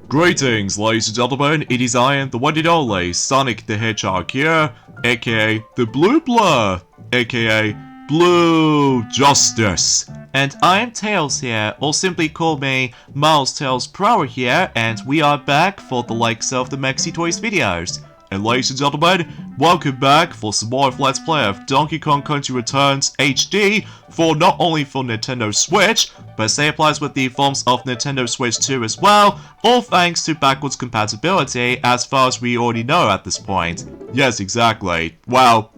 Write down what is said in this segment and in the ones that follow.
Greetings, ladies and gentlemen, it is I am the one and only Sonic the Hedgehog here, aka the Blue Blur, aka Blue Justice. And I am Tails here, or simply call me Miles Tails Prower here, and we are back for the likes of the Mexi Toys videos. And ladies and gentlemen, welcome back for some more of Let's Play of Donkey Kong Country Returns HD for not only for Nintendo Switch, but same applies with the forms of Nintendo Switch 2 as well, all thanks to backwards compatibility as far as we already know at this point. Yes, exactly. Well,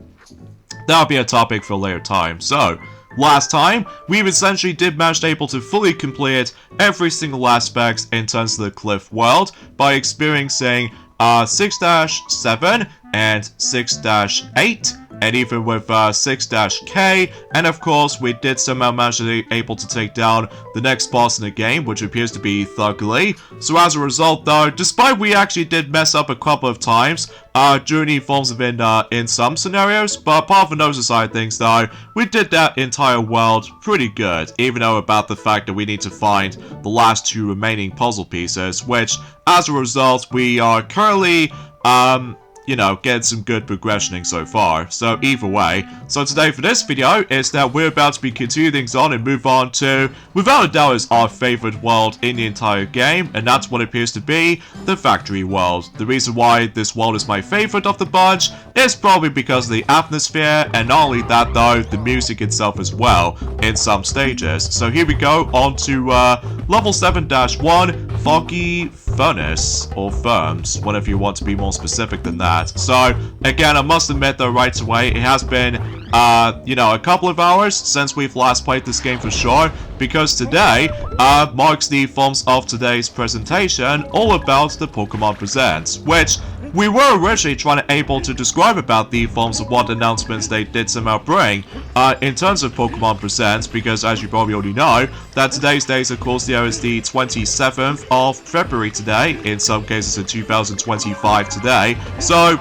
that'll be a topic for a later time. So, last time, we essentially did manage to fully complete every single aspect in terms of the Cliff World by experiencing 6-7 and 6-8, and even with 6-K, and of course we did somehow manage to be able to take down the next boss in the game, which appears to be Thugly. So as a result though, despite we actually did mess up a couple of times during the forms of in some scenarios, but apart from those side of things though, we did that entire world pretty good, even though about the fact that we need to find the last two remaining puzzle pieces, which as a result we are currently you know, getting some good progressioning so far. So either way, so today for this video is that we're about to be continuing things on and move on to, without a doubt, is our favorite world in the entire game, and that's what appears to be the factory world. The reason why this world is my favorite of the bunch is probably because of the atmosphere, and not only that though, the music itself as well in some stages. So here we go on to level 7-1, Foggy Furnace, or Firms, whatever you want to be more specific than that. So, again, I must admit though right away, it has been, you know, a couple of hours since we've last played this game for sure, because today, marks the forms of today's presentation all about the Pokemon Presents, which we were originally able to describe about the forms of what announcements they did somehow bring in terms of Pokemon Presents, because as you probably already know, that today's date, of course, there is the 27th of February today, in some cases in 2025 today, so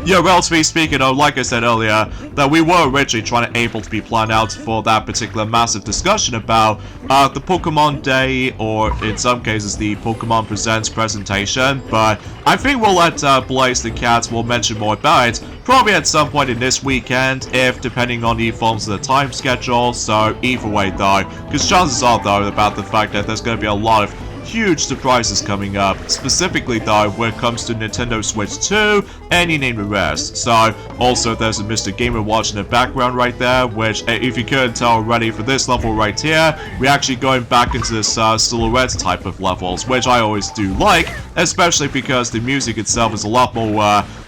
yeah, relatively speaking, like I said earlier, that we were originally able to be planned out for that particular massive discussion about the Pokemon Day, or in some cases the Pokemon Presents presentation, but I think we'll let Blaze the Cat will mention more about it, probably at some point in this weekend, if depending on the forms of the time schedule. So either way though, because chances are though about the fact that there's going to be a lot of huge surprises coming up, specifically though when it comes to Nintendo Switch 2 and you name the rest. So also there's a Mr. Gamer Watch in the background right there, which if you couldn't tell already for this level right here, we're actually going back into this silhouette type of levels, which I always do like, especially because the music itself is a lot more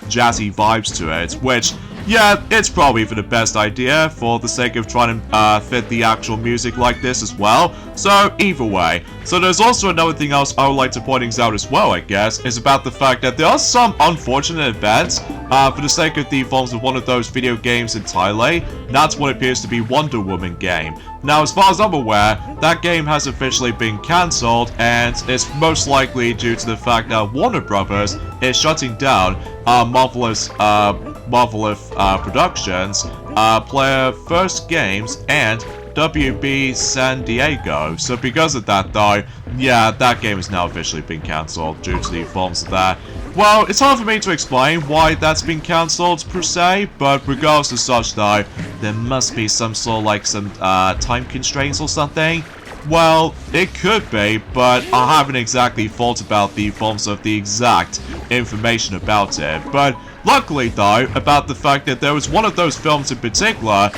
jazzy vibes to it, which yeah, it's probably for the best idea for the sake of trying to fit the actual music like this as well. So either way. So there's also another thing else I would like to point out as well, I guess, is about the fact that there are some unfortunate events for the sake of the forms of one of those video games entirely. That's what appears to be Wonder Woman game. Now, as far as I'm aware, that game has officially been cancelled, and it's most likely due to the fact that Warner Brothers is shutting down Marvelous Productions, Player First Games, and WB San Diego. So because of that though, yeah, that game has now officially been cancelled due to the forms of that. Well, it's hard for me to explain why that's been cancelled per se, but regardless of such though, there must be some sort of like some time constraints or something. Well, it could be, but I haven't exactly thought about the forms of the exact information about it. But luckily though, about the fact that there was one of those films in particular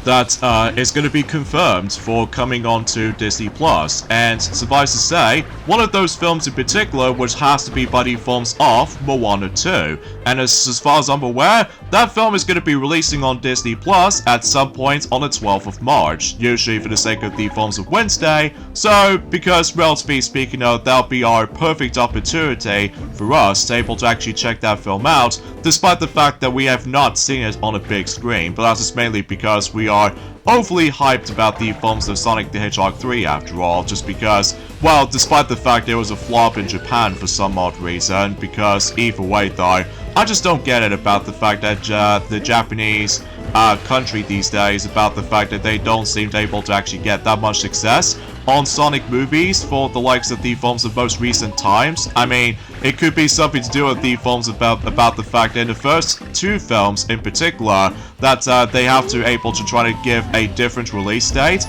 that is going to be confirmed for coming on to Disney Plus, and suffice to say, one of those films in particular which has to be by the forms of Moana 2, and as far as I'm aware, that film is going to be releasing on Disney Plus at some point on the 12th of March, usually for the sake of the forms of Wednesday, so because relatively speaking that'll be our perfect opportunity for us to able to actually check that film out, despite the fact that we have not seen it on a big screen, but that's just mainly because we are overly hyped about the films of Sonic the Hedgehog 3 after all, just because, well, despite the fact it was a flop in Japan for some odd reason, because either way though, I just don't get it about the fact that the Japanese country these days about the fact that they don't seem able to actually get that much success on Sonic movies for the likes of the films of most recent times. I mean, it could be something to do with the films about the fact that in the first two films in particular, that they have to able to try to give a different release date.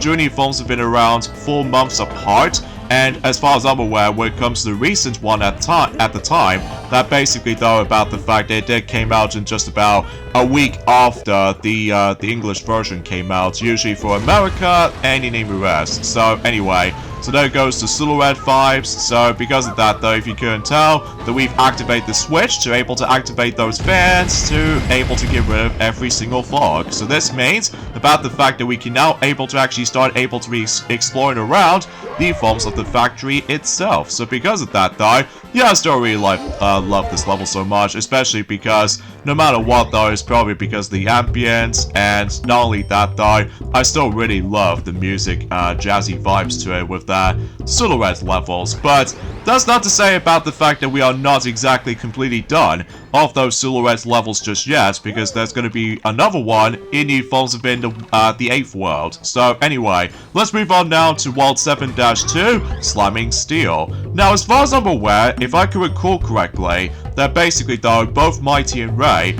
During the films have been around 4 months apart. And as far as I'm aware, when it comes to the recent one at the time, that basically though about the fact that it came out in just about a week after the English version came out, usually for America and in the US. So anyway, so there goes the Silhouette vibes. So because of that though, if you couldn't tell, that we've activated the switch to able to activate those fans to able to get rid of every single fog. So this means about the fact that we can now able to actually start able to be exploring around the forms of the factory itself. So because of that though, yeah, I still really love this level so much, especially because no matter what though, it's probably because of the ambience, and not only that though, I still really love the music, jazzy vibes to it with that Silhouette levels. But that's not to say about the fact that we are not exactly completely done of those Silhouette levels just yet, because there's going to be another one in the forms of in the 8th world. So anyway, let's move on now to World 7-2, Slamming Steel. Now as far as I'm aware, if I can recall correctly, that basically though, both Mighty and Ray,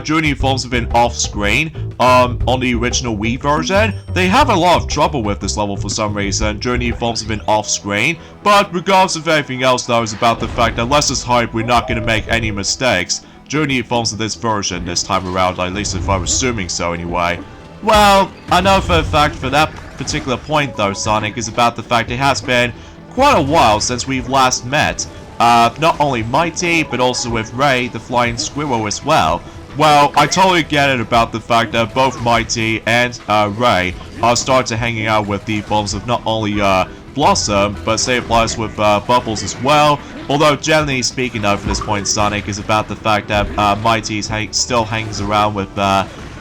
during the forms of in off-screen, on the original Wii version, they have a lot of trouble with this level for some reason during the forms of in off-screen. But regardless of anything else though, is about the fact that let's just hope we're not going to make any mistakes during the forms of this version this time around, at least if I'm assuming so anyway. Well, I know for a fact for that particular point though, Sonic, is about the fact it has been quite a while since we've last met. Not only Mighty, but also with Ray, the Flying Squirrel as well. Well, I totally get it about the fact that both Mighty and Ray are starting hanging out with the forms of not only Blossom, but say applies with Bubbles as well. Although generally speaking though, for this point Sonic, is about the fact that Mighty still hangs around with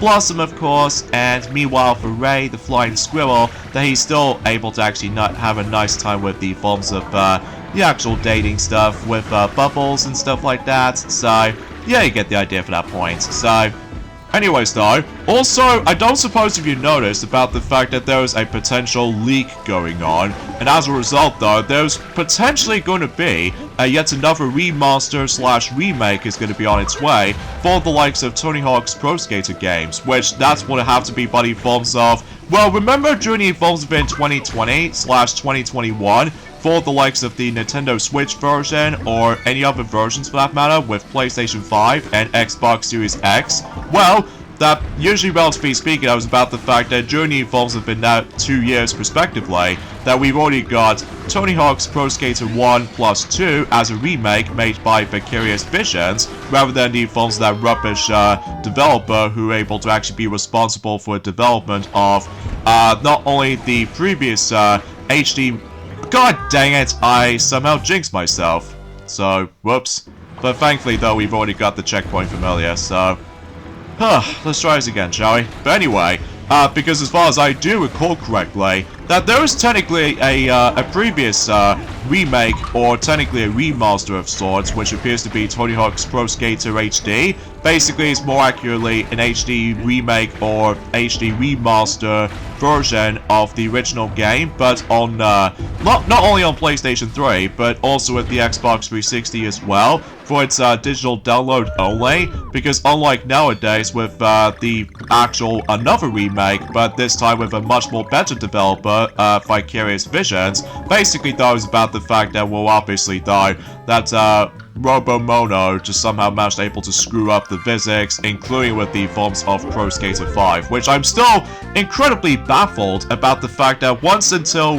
Blossom of course, and meanwhile for Ray, the Flying Squirrel, that he's still able to actually not have a nice time with the forms of the actual dating stuff with Bubbles and stuff like that. So yeah, you get the idea for that point. So anyways though, also I don't suppose if you noticed about the fact that there was a potential leak going on, and as a result though, there's potentially going to be yet another remaster slash remake is going to be on its way for the likes of Tony Hawk's Pro Skater games, which that's what it have to be by the forms of, well, remember during the forms of in 2020 slash 2021 for the likes of the Nintendo Switch version, or any other versions for that matter, with PlayStation 5 and Xbox Series X? Well, that usually, relatively speaking, I was about the fact that during the forms have been now 2 years respectively, that we've already got Tony Hawk's Pro Skater 1 plus 2 as a remake made by Vicarious Visions, rather than the forms of that rubbish developer who were able to actually be responsible for the development of not only the previous HD... God dang it, I somehow jinxed myself. So, whoops. But thankfully though, we've already got the checkpoint from earlier, so... let's try this again, shall we? But anyway, because as far as I do recall correctly, that there was technically a previous remake, or technically a remaster of sorts, which appears to be Tony Hawk's Pro Skater HD. Basically, it's more accurately an HD remake or HD remaster version of the original game, but on not only on PlayStation 3, but also with the Xbox 360 as well, for its digital download only, because unlike nowadays with the actual another remake, but this time with a much more better developer, Vicarious Visions, basically though is about the fact that, well, obviously though, that Robomono just somehow managed able to screw up the physics, including with the forms of Pro Skater 5, which I'm still incredibly baffled about the fact that once until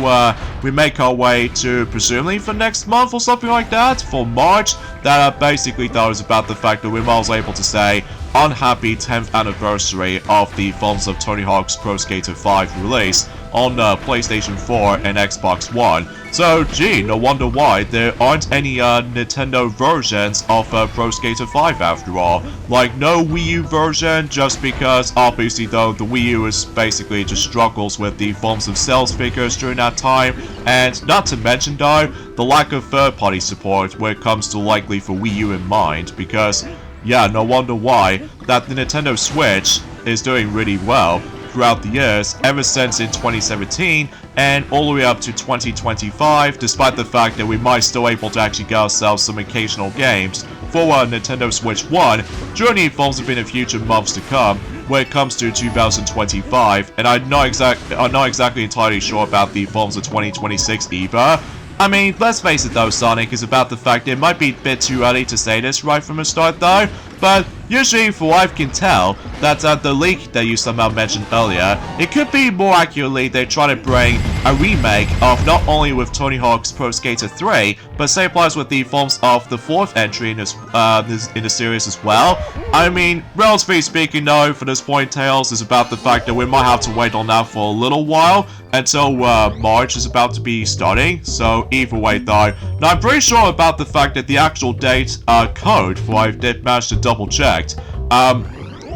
we make our way to, presumably for next month or something like that, for March, that basically though is about the fact that we're also able to say unhappy 10th anniversary of the forms of Tony Hawk's Pro Skater 5 release on PlayStation 4 and Xbox One. So, gee, no wonder why there aren't any Nintendo versions of Pro Skater 5 after all. Like, no Wii U version, just because, obviously though, the Wii U is basically just struggles with the forms of sales figures during that time, and not to mention though, the lack of third-party support when it comes to likely for Wii U in mind, because... yeah, no wonder why that the Nintendo Switch is doing really well throughout the years, ever since in 2017 and all the way up to 2025, despite the fact that we might still able to actually get ourselves some occasional games for Nintendo Switch 1 during the evolving in the future months to come when it comes to 2025, and I'm not exactly entirely sure about the forms of 2026 either. I mean, let's face it though, Sonic, is about the fact that it might be a bit too early to say this right from the start though, but usually, for what I can tell, that the leak that you somehow mentioned earlier, it could be more accurately they're trying to bring a remake of not only with Tony Hawk's Pro Skater 3, but same applies with the forms of the 4th entry in the series as well. I mean, relatively speaking though, for this point, Tails, is about the fact that we might have to wait on that for a little while until March is about to be starting, so either way though. Now I'm pretty sure about the fact that the actual date code, for I did manage to double check,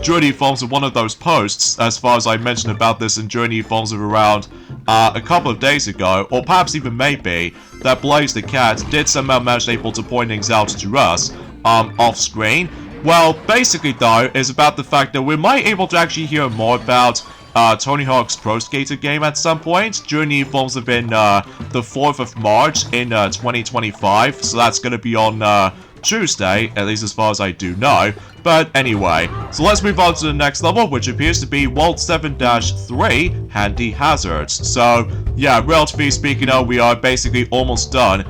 Journey forms of one of those posts, as far as I mentioned about this in Journey forms of around a couple of days ago, or perhaps even maybe, that Blaze the Cat did somehow manage able to point things out to us off screen. Well, basically though, is about the fact that we might able to actually hear more about Tony Hawk's Pro Skater game at some point during the forms of in the 4th of March in 2025, so that's gonna be on Tuesday, at least as far as I do know. But anyway, so let's move on to the next level, which appears to be World 7-3, Handy Hazards. So, yeah, relatively speaking, we are basically almost done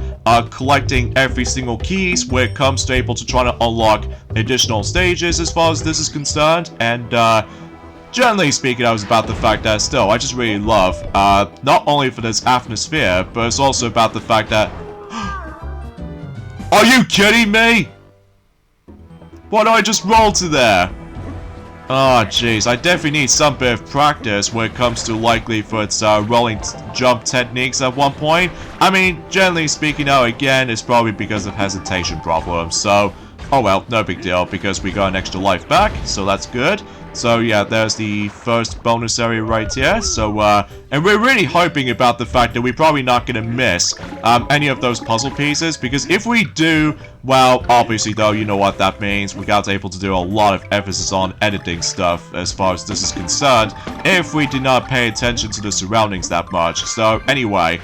collecting every single keys when it comes to able to try to unlock additional stages as far as this is concerned, and generally speaking, I was about the fact that still, I just really love, not only for this atmosphere, but it's also about the fact that are you kidding me? Why do I just roll to there? Oh, jeez, I definitely need some bit of practice when it comes to likely for its rolling jump techniques at one point. I mean, generally speaking, again, it's probably because of hesitation problems, so oh well, no big deal, because we got an extra life back, so that's good. So yeah, there's the first bonus area right here. So, and we're really hoping about the fact that we're probably not going to miss any of those puzzle pieces, because if we do, well, obviously though, you know what that means. We got able to do a lot of emphasis on editing stuff as far as this is concerned, if we do not pay attention to the surroundings that much. So anyway,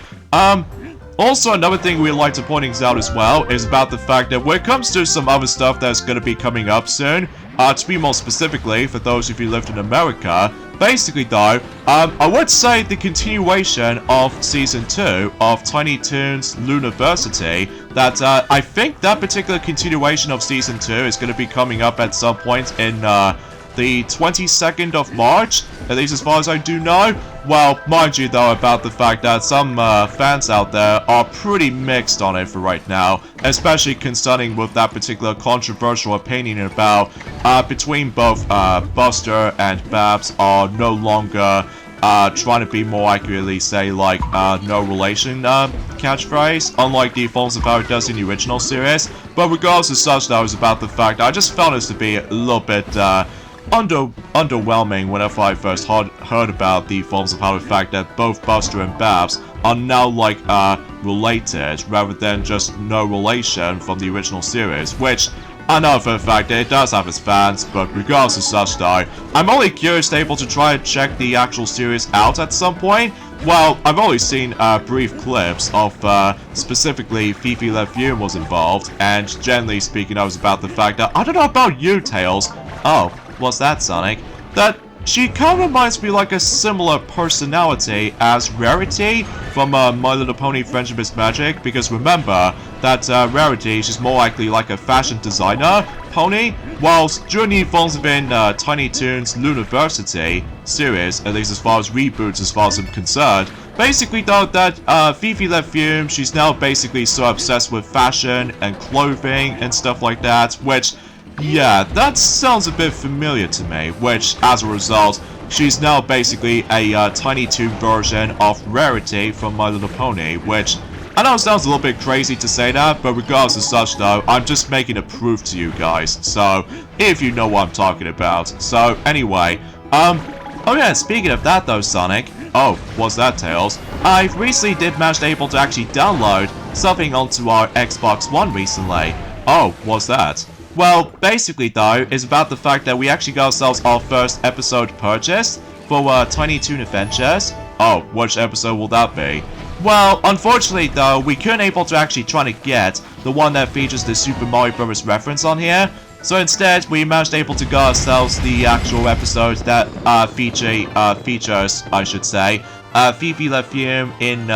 also, another thing we'd like to point out as well is about the fact that when it comes to some other stuff that's going to be coming up soon, to be more specifically, for those of you who lived in America, basically though, I would say the continuation of Season 2 of Tiny Toons Looniversity, that I think that particular continuation of Season 2 is going to be coming up at some point in the 22nd of March, at least as far as I do know. Well, mind you though, about the fact that some fans out there are pretty mixed on it for right now, especially concerning with that particular controversial opinion about between both Buster and Babs are no longer trying to be more accurately say like no relation catchphrase, unlike the forms of how it does in the original series. But regardless of such, that was about the fact I just found this to be a little bit underwhelming whenever I first heard about the forms of how the fact that both Buster and Babs are now like related rather than just no relation from the original series, which I know for the fact that it does have its fans, but regardless of such though, I'm only curious to able to try and check the actual series out at some point. Well, I've only seen brief clips of specifically Fifi LaFume was involved, and generally speaking I was about the fact that, I don't know about you, Tails. Oh, what's that, Sonic? That she kind of reminds me like a similar personality as Rarity from My Little Pony Friendship is Magic, because remember that Rarity, she's more likely like a fashion designer pony, whilst during the forms of in Tiny Toons Looniversity series, at least as far as reboots as far as I'm concerned, basically though that Fifi LaFume, she's now basically so obsessed with fashion and clothing and stuff like that, which yeah, that sounds a bit familiar to me, which, as a result, she's now basically a Tiny Toon version of Rarity from My Little Pony, which, I know it sounds a little bit crazy to say that, but regardless of such though, I'm just making a proof to you guys, so, if you know what I'm talking about. So, anyway, oh yeah, speaking of that though, Sonic, oh, what's that, Tails? I recently did manage to able to actually download something onto our Xbox One recently. Oh, what's that? Well, basically though, it's about the fact that we actually got ourselves our first episode purchased for Tiny Toon Adventures. Oh, which episode will that be? Well, unfortunately though, we couldn't able to actually try to get the one that features the Super Mario Bros. Reference on here. So instead, we managed able to get ourselves the actual episodes that features, I should say, Fifi LaFume in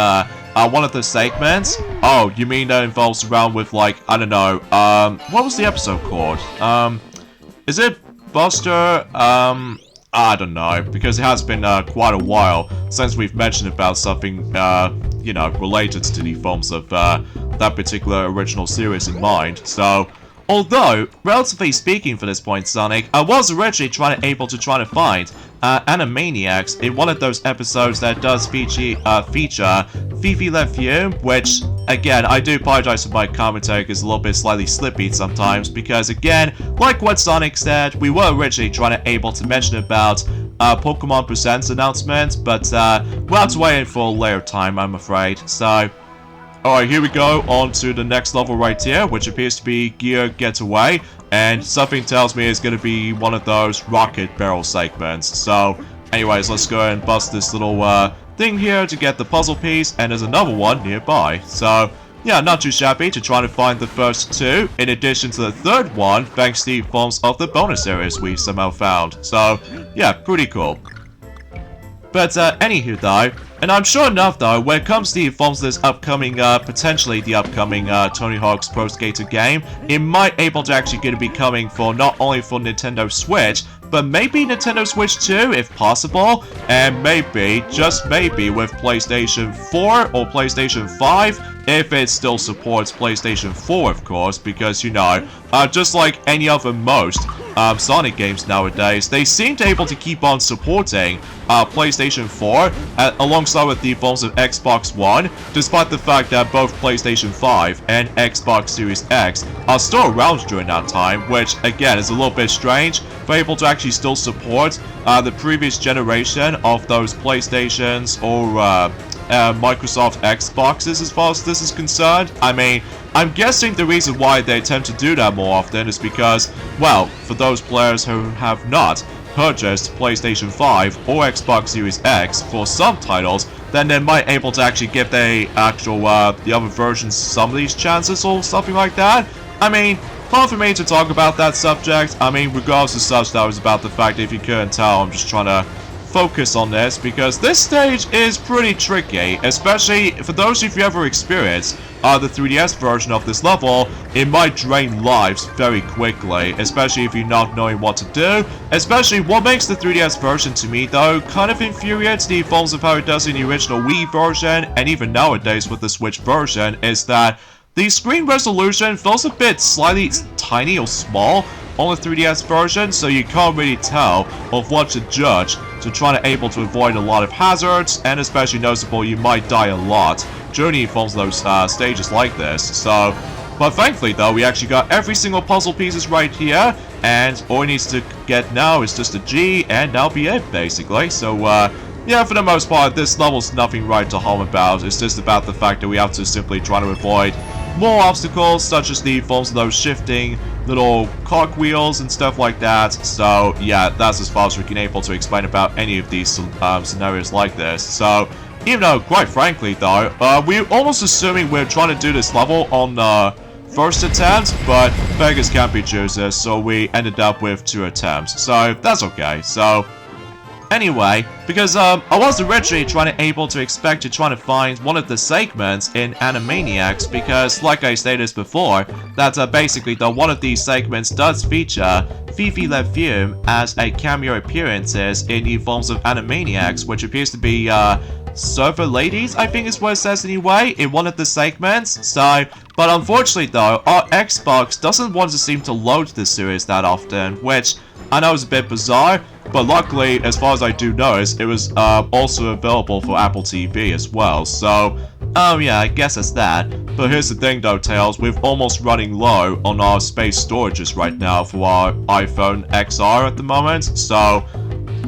one of the segments. Oh, you mean that involves around with, like, I don't know, what was the episode called? Is it Buster? I don't know, because it has been quite a while since we've mentioned about something, you know, related to the films of that particular original series in mind. So, although, relatively speaking for this point, Sonic, I was originally trying to find Animaniacs in one of those episodes that does feature Fifi LaFume, which, again, I do apologize for my commentary because it's a little bit slightly slippy sometimes, because, again, like what Sonic said, we were originally trying to mention about Pokemon Presents announcement, but we'll have to wait for a later time, I'm afraid. So, alright, here we go, on to the next level right here, which appears to be Gear Getaway, and something tells me it's going to be one of those rocket barrel segments. So, anyways, let's go ahead and bust this little thing here to get the puzzle piece, and there's another one nearby. So, yeah, not too shabby to try to find the first two, in addition to the third one, thanks to the forms of the bonus areas we somehow found. So, yeah, pretty cool. But, anywho though, and I'm sure enough though, when it comes to the forms of this upcoming, potentially the upcoming, Tony Hawk's Pro Skater game, it might able to actually gonna be coming for not only for Nintendo Switch, but maybe Nintendo Switch 2 if possible, and maybe, just maybe, with PlayStation 4 or PlayStation 5, if it still supports PlayStation 4, of course, because, you know, just like any other most Sonic games nowadays, they seem to able to keep on supporting PlayStation 4 alongside with the forms of Xbox One, despite the fact that both PlayStation 5 and Xbox Series X are still around during that time, which, again, is a little bit strange for able to actually still support the previous generation of those PlayStations or Microsoft Xboxes as far as this is concerned. I mean, I'm guessing the reason why they tend to do that more often is because, well, for those players who have not purchased PlayStation 5 or Xbox Series X for some titles, then they might able to actually give the actual, the other versions some of these chances or something like that. I mean, hard for me to talk about that subject. I mean, regardless of such, that was about the fact that if you couldn't tell, I'm just trying to focus on this because this stage is pretty tricky, especially for those of you ever experienced the 3DS version of this level. It might drain lives very quickly, especially if you're not knowing what to do. Especially what makes the 3DS version to me though kind of infuriates the forms of how it does in the original Wii version, and even nowadays with the Switch version, is that the screen resolution feels a bit slightly tiny or small on the 3DS version, so you can't really tell of what to judge to try to able to avoid a lot of hazards, and especially noticeable you might die a lot during the forms of those stages like this. So, but thankfully though, we actually got every single puzzle pieces right here, and all it needs to get now is just a G, and that'll be it basically. So yeah, for the most part, this level's nothing right to harm about. It's just about the fact that we have to simply try to avoid more obstacles, such as the forms of those shifting little cogwheels and stuff like that. So yeah, that's as far as we can able to explain about any of these scenarios like this. So even though, quite frankly though, we're almost assuming we're trying to do this level on first attempt, but beggars can't be choosers, so we ended up with 2 attempts. So that's okay. So anyway, because I was originally able to find one of the segments in Animaniacs, because like I stated before, that basically one of these segments does feature Fifi LaFume as a cameo appearances in the forms of Animaniacs, which appears to be server ladies, I think is what it says anyway, in one of the segments. So, but unfortunately though, our Xbox doesn't want to seem to load this series that often, which I know is a bit bizarre, but luckily, as far as I do know, it was also available for Apple TV as well. So, yeah, I guess that's that. But here's the thing though, Tails, we're almost running low on our space storages right now for our iPhone XR at the moment. So,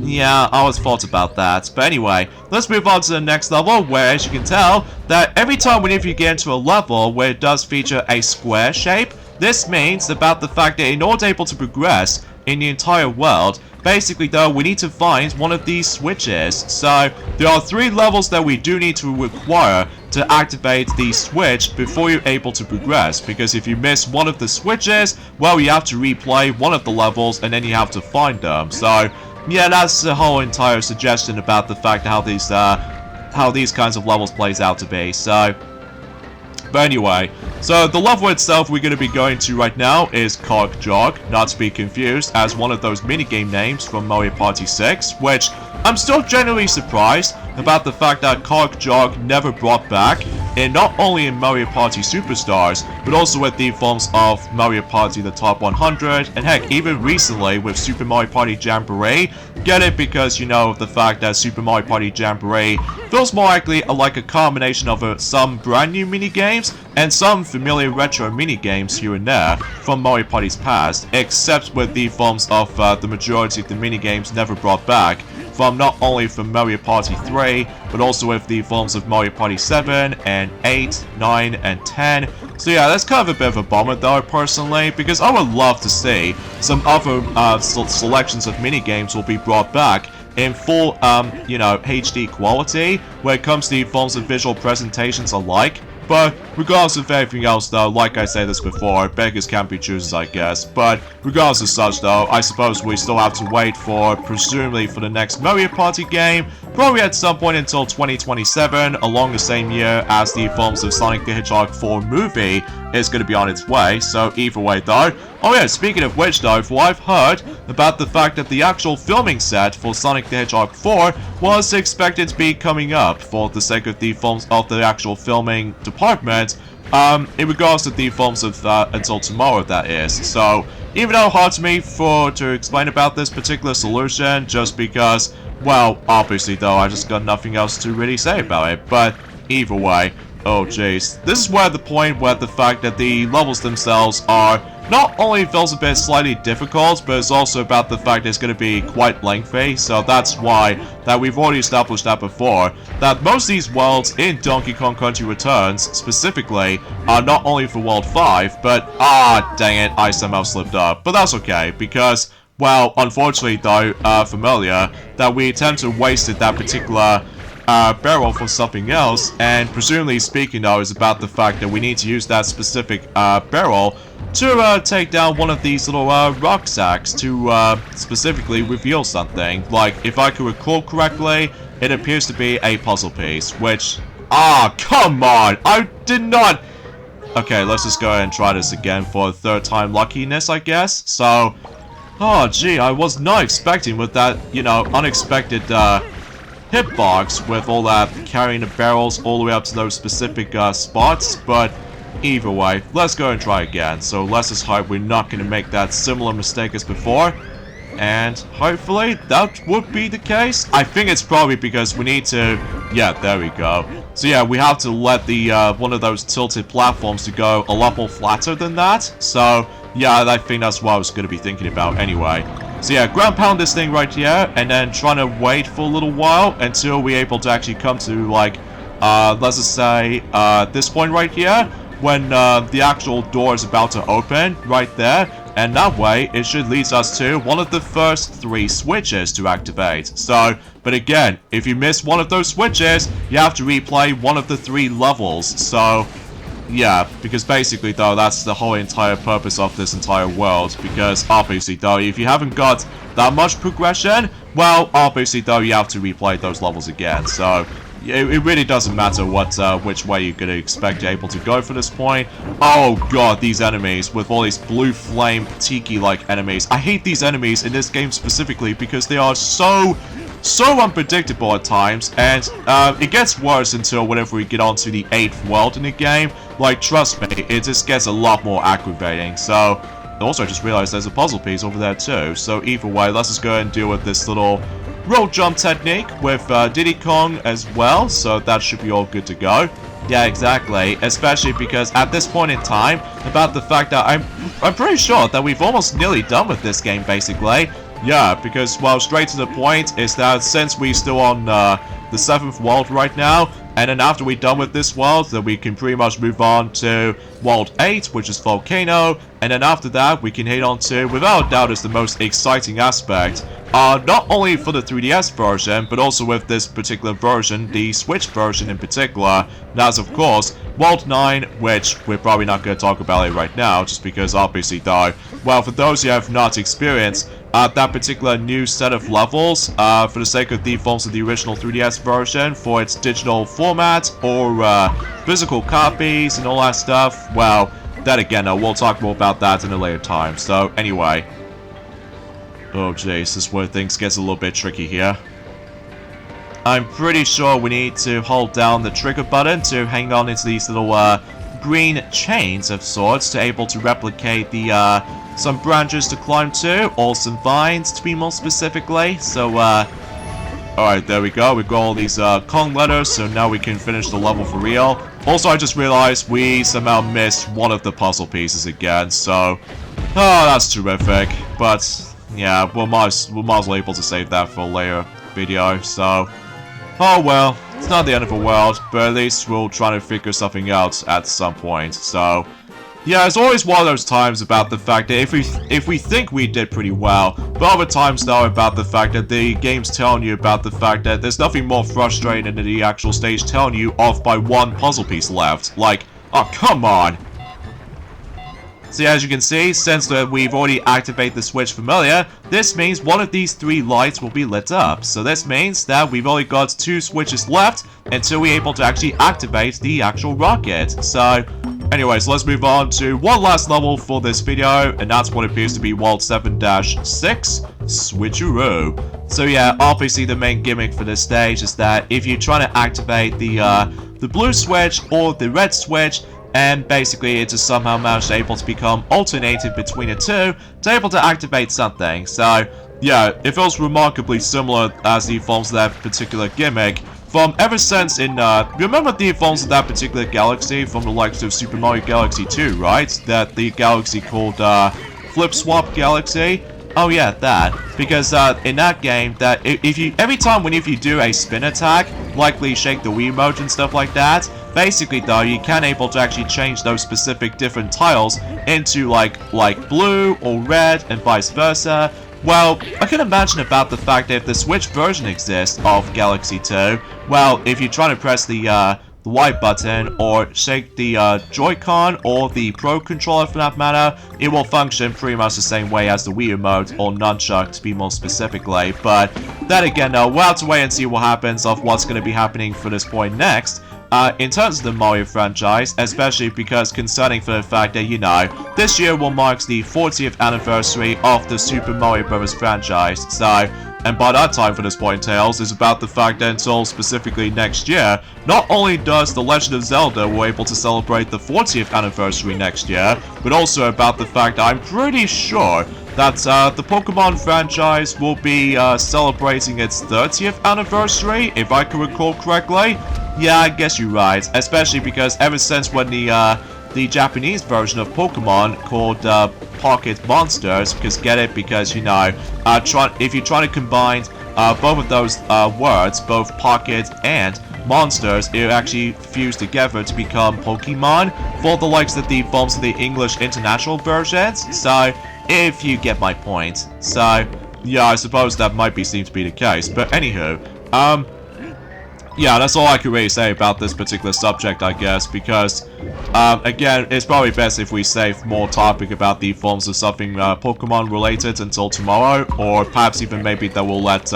yeah, I always thought about that. But anyway, let's move on to the next level, where as you can tell, that every time whenever you get into a level where it does feature a square shape, this means about the fact that in order able to progress in the entire world, basically though, we need to find one of these switches. So there are 3 levels that we do need to require to activate the switch before you're able to progress, because if you miss one of the switches, well, you have to replay one of the levels and then you have to find them. So yeah, that's the whole entire suggestion about the fact how these kinds of levels plays out to be. So but anyway, so the level itself we're going to be going to right now is Cog Jog, not to be confused as one of those minigame names from Mario Party 6, which I'm still genuinely surprised about the fact that Cog Jog never brought back, and not only in Mario Party Superstars, but also with the forms of Mario Party The Top 100, and heck, even recently with Super Mario Party Jamboree. Get it? Because, you know, the fact that Super Mario Party Jamboree feels more likely like a combination of some brand new minigames and some familiar retro minigames here and there from Mario Party's past, except with the forms of the majority of the minigames never brought back, from not only from Mario Party 3, but also with the forms of Mario Party 7, and 8, 9, and 10. So yeah, that's kind of a bit of a bummer though, personally, because I would love to see some other selections of minigames will be brought back in full, you know, HD quality, when it comes to the forms of visual presentations alike. But regardless of everything else though, like I said this before, beggars can't be choosers, I guess. But regardless of such though, I suppose we still have to wait for, presumably for the next Mario Party game, probably at some point until 2027, along the same year as the forms of Sonic the Hedgehog 4 movie is going to be on its way. So either way though, oh yeah, speaking of which though, for I've heard about the fact that the actual filming set for Sonic the Hedgehog 4 was expected to be coming up for the sake of the forms of the actual filming department, in regards to the forms of until tomorrow, that is. So even though hard to me to explain about this particular solution, just because, well, obviously though, I just got nothing else to really say about it. But either way, oh jeez, this is where the point where the fact that the levels themselves are not only feels a bit slightly difficult, but it's also about the fact that it's going to be quite lengthy. So that's why that we've already established that before, that most of these worlds in Donkey Kong Country Returns specifically are not only for World 5, but dang it, I somehow slipped up. But that's okay, because, well, unfortunately though, familiar, that we tend to wasted that particular barrel for something else, and presumably speaking though is about the fact that we need to use that specific barrel to take down one of these little rock sacks to specifically reveal something. Like, if I could recall correctly, it appears to be a puzzle piece, which, come on, I did not. Okay, let's just go ahead and try this again for a 3rd time luckiness, I guess. So, oh gee, I was not expecting with that, you know, unexpected hitbox with all that carrying the barrels all the way up to those specific spots. But either way, let's go and try again. So let's just hope we're not going to make that similar mistake as before, and hopefully that would be the case. I think it's probably because we need to, yeah, there we go. So yeah, we have to let the one of those tilted platforms to go a lot more flatter than that. So yeah, I think that's what I was going to be thinking about anyway. So yeah, ground pound this thing right here, and then trying to wait for a little while until we're able to actually come to, like, let's just say, this point right here, when the actual door is about to open, right there. And that way, it should lead us to one of the first 3 switches to activate. So, but again, if you miss one of those switches, you have to replay one of the 3 levels. So, yeah, because basically though, that's the whole entire purpose of this entire world. Because obviously though, if you haven't got that much progression, well, obviously though, you have to replay those levels again. So it really doesn't matter what which way you're gonna expect you're able to go for this point. Oh god, these enemies with all these blue flame tiki-like enemies. I hate these enemies in this game specifically because they are so unpredictable at times, and it gets worse until whenever we get onto the 8th world in the game. Like, trust me, it just gets a lot more aggravating. So, also I just realized there's a puzzle piece over there too. So either way, let's just go ahead and deal with this little roll jump technique with Diddy Kong as well. So that should be all good to go. Yeah, exactly. Especially because at this point in time, about the fact that I'm pretty sure that we've almost nearly done with this game, basically. Yeah, because, well, straight to the point is that since we're still on the 7th world right now, And then after we're done with this world, then we can pretty much move on to World 8, which is Volcano. And then after that, we can head on to, without doubt, is the most exciting aspect. Not only for the 3DS version, but also with this particular version, the Switch version in particular. That's, of course, World 9, which we're probably not going to talk about it right now, just because obviously, though, well, for those who have not experienced that particular new set of levels, for the sake of the forms of the original 3DS version, for its digital format, or physical copies and all that stuff, well, then again, we'll talk more about that in a later time. So, anyway. Oh jeez, this is where things gets a little bit tricky here. I'm pretty sure we need to hold down the trigger button to hang on into these little green chains of sorts to able to replicate the some branches to climb to, or some vines to be more specifically. So alright, there we go. We've got all these Kong letters, so now we can finish the level for real. Also, I just realized we somehow missed one of the puzzle pieces again, so oh, that's terrific. But yeah, we're might as well able to save that for a later video, so oh well, it's not the end of the world, but at least we'll try to figure something out at some point. So yeah, it's always one of those times about the fact that if we think we did pretty well, but other times though about the fact that the game's telling you about the fact that there's nothing more frustrating than the actual stage telling you off by one puzzle piece left. Like, oh come on! So as you can see, since we've already activated the Switch Familiar, this means one of these 3 lights will be lit up. So this means that we've only got 2 switches left until we're able to actually activate the actual rocket. So anyways, let's move on to one last level for this video, and that's what appears to be World 7-6, Switcheroo. So yeah, obviously the main gimmick for this stage is that if you're trying to activate the blue switch or the red switch, and basically it just somehow managed able to become alternated between the two to able to activate something. So yeah, it feels remarkably similar as the forms of that particular gimmick from ever since in remember the forms of that particular galaxy from the likes of Super Mario Galaxy 2, right? That the galaxy called Flip Swap Galaxy. Oh yeah, that. Because in that game, that every time if you do a spin attack, likely shake the Wii remote and stuff like that, basically though, you can able to actually change those specific different tiles into like blue or red and vice versa. Well, I can imagine about the fact that if the Switch version exists of Galaxy 2, well, if you try to press the Y button or shake the Joy-Con or the Pro controller for that matter, it will function pretty much the same way as the Wii remote or Nunchuck to be more specifically. But then again, we'll have to wait and see what happens of what's going to be happening for this point next. In terms of the Mario franchise, especially because concerning for the fact that, you know, this year will mark the 40th anniversary of the Super Mario Bros. Franchise, so, and by that time for this point, Tales, is about the fact that until specifically next year, not only does The Legend of Zelda will able to celebrate the 40th anniversary next year, but also about the fact that I'm pretty sure that the Pokemon franchise will be celebrating its 30th anniversary, if I can recall correctly. Yeah, I guess you're right, especially because ever since when the Japanese version of Pokemon called Pocket Monsters, because get it, because, you know, if you try to combine both of those words, both Pocket and Monsters, it actually fused together to become Pokemon for the likes of the forms of the English international versions. So, if you get my point. So, yeah, I suppose that might seem to be the case. But anywho, yeah, that's all I can really say about this particular subject, I guess, because, again, it's probably best if we save more topic about the forms of something Pokemon related until tomorrow, or perhaps even maybe that we'll let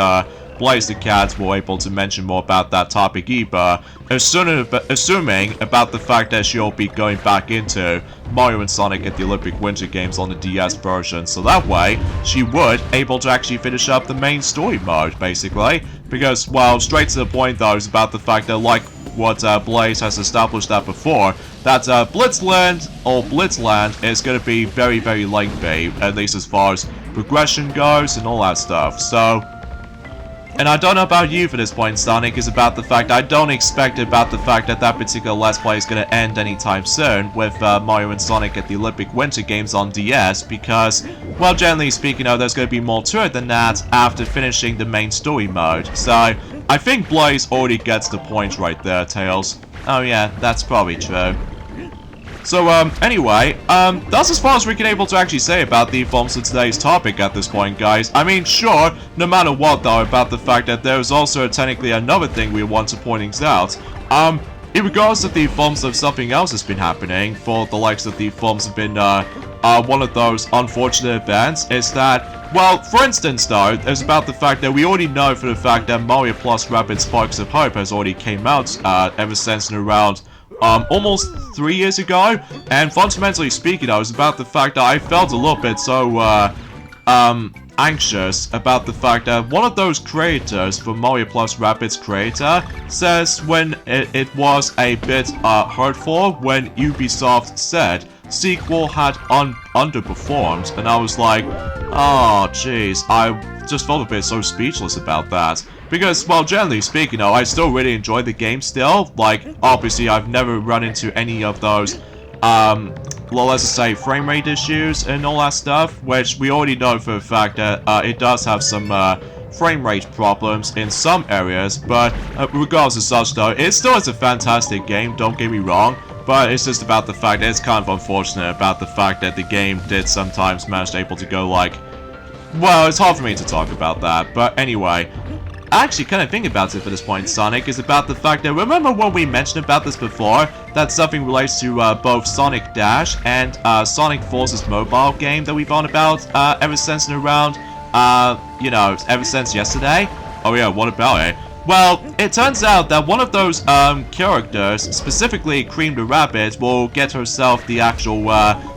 Blaze the Cat will able to mention more about that topic either, assuming about the fact that she'll be going back into Mario and Sonic at the Olympic Winter Games on the DS version, so that way she would able to actually finish up the main story mode, basically, because, well, straight to the point though is about the fact that, like what Blaze has established that before, that Blitzland is going to be very, very lengthy, at least as far as progression goes and all that stuff, so. And I don't know about you for this point, Sonic, is about the fact I don't expect about the fact that that particular Let's Play is going to end anytime soon with Mario and Sonic at the Olympic Winter Games on DS, because, well, generally speaking, there's going to be more to it than that after finishing the main story mode. So, I think Blaze already gets the point right there, Tails. Oh yeah, that's probably true. So, anyway, that's as far as we can able to actually say about the forms of today's topic at this point, guys. I mean, sure, no matter what, though, about the fact that there's also technically another thing we want to point out. In regards to the forms of something else that's been happening, for the likes of the forms have been, one of those unfortunate events, is that, well, for instance, though, it's about the fact that we already know for the fact that Mario Plus Rabbids Sparks of Hope has already came out, ever since in around almost 3 years ago, and fundamentally speaking, I was about the fact that I felt a little bit so, anxious about the fact that one of those creators for Mario Plus Rabbids creator says when it was a bit, hurtful when Ubisoft said sequel had underperformed, and I was like, oh, jeez, I just felt a bit so speechless about that. Because, well, generally speaking, though, I still really enjoy the game still. Like, obviously, I've never run into any of those, well, let's just say, frame rate issues and all that stuff, which we already know for a fact that, it does have some, frame rate problems in some areas, but, regardless of such, though, it still is a fantastic game, don't get me wrong, but it's just about the fact that it's kind of unfortunate about the fact that the game did sometimes manage able to go, like, well, it's hard for me to talk about that, but anyway. Actually, kind of thinking about it for this point, Sonic, is about the fact that, remember when we mentioned about this before, that something relates to both Sonic Dash and Sonic Forces mobile game that we've on about ever since and around, you know, ever since yesterday? Oh yeah, what about it? Well, it turns out that one of those characters, specifically Cream the Rabbit, will get herself the actual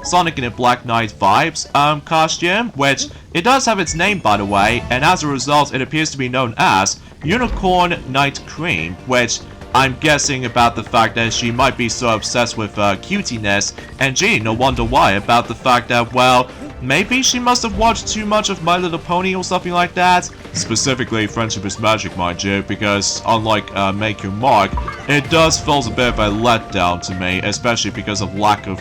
Sonic and the Black Knight vibes costume, which it does have its name, by the way, and as a result, it appears to be known as Unicorn Knight Cream, which I'm guessing about the fact that she might be so obsessed with cutiness, and gee, no wonder why, about the fact that, well, maybe she must have watched too much of My Little Pony or something like that. Specifically, Friendship is Magic, mind you, because unlike Make Your Mark, it does feel a bit of a letdown to me, especially because of lack of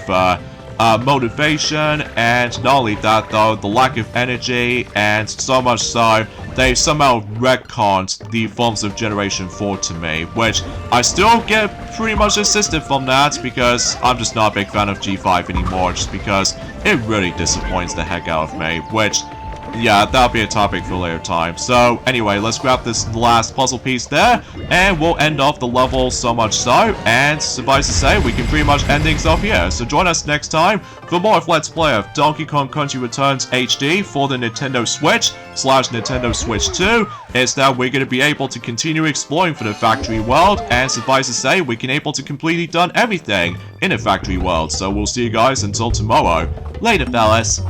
motivation, and not only that though, the lack of energy, and so much so, they somehow retconned the forms of Generation 4 to me, which I still get pretty much assisted from that, because I'm just not a big fan of G5 anymore, just because it really disappoints the heck out of me, which, yeah, that'll be a topic for a later time. So, anyway, let's grab this last puzzle piece there, and we'll end off the level so much so, and suffice to say, we can pretty much end things off here. So join us next time for more of Let's Play of Donkey Kong Country Returns HD for the Nintendo Switch / Nintendo Switch 2, is that we're going to be able to continue exploring for the factory world, and suffice to say, we can able to completely done everything in a factory world. So we'll see you guys until tomorrow. Later, fellas.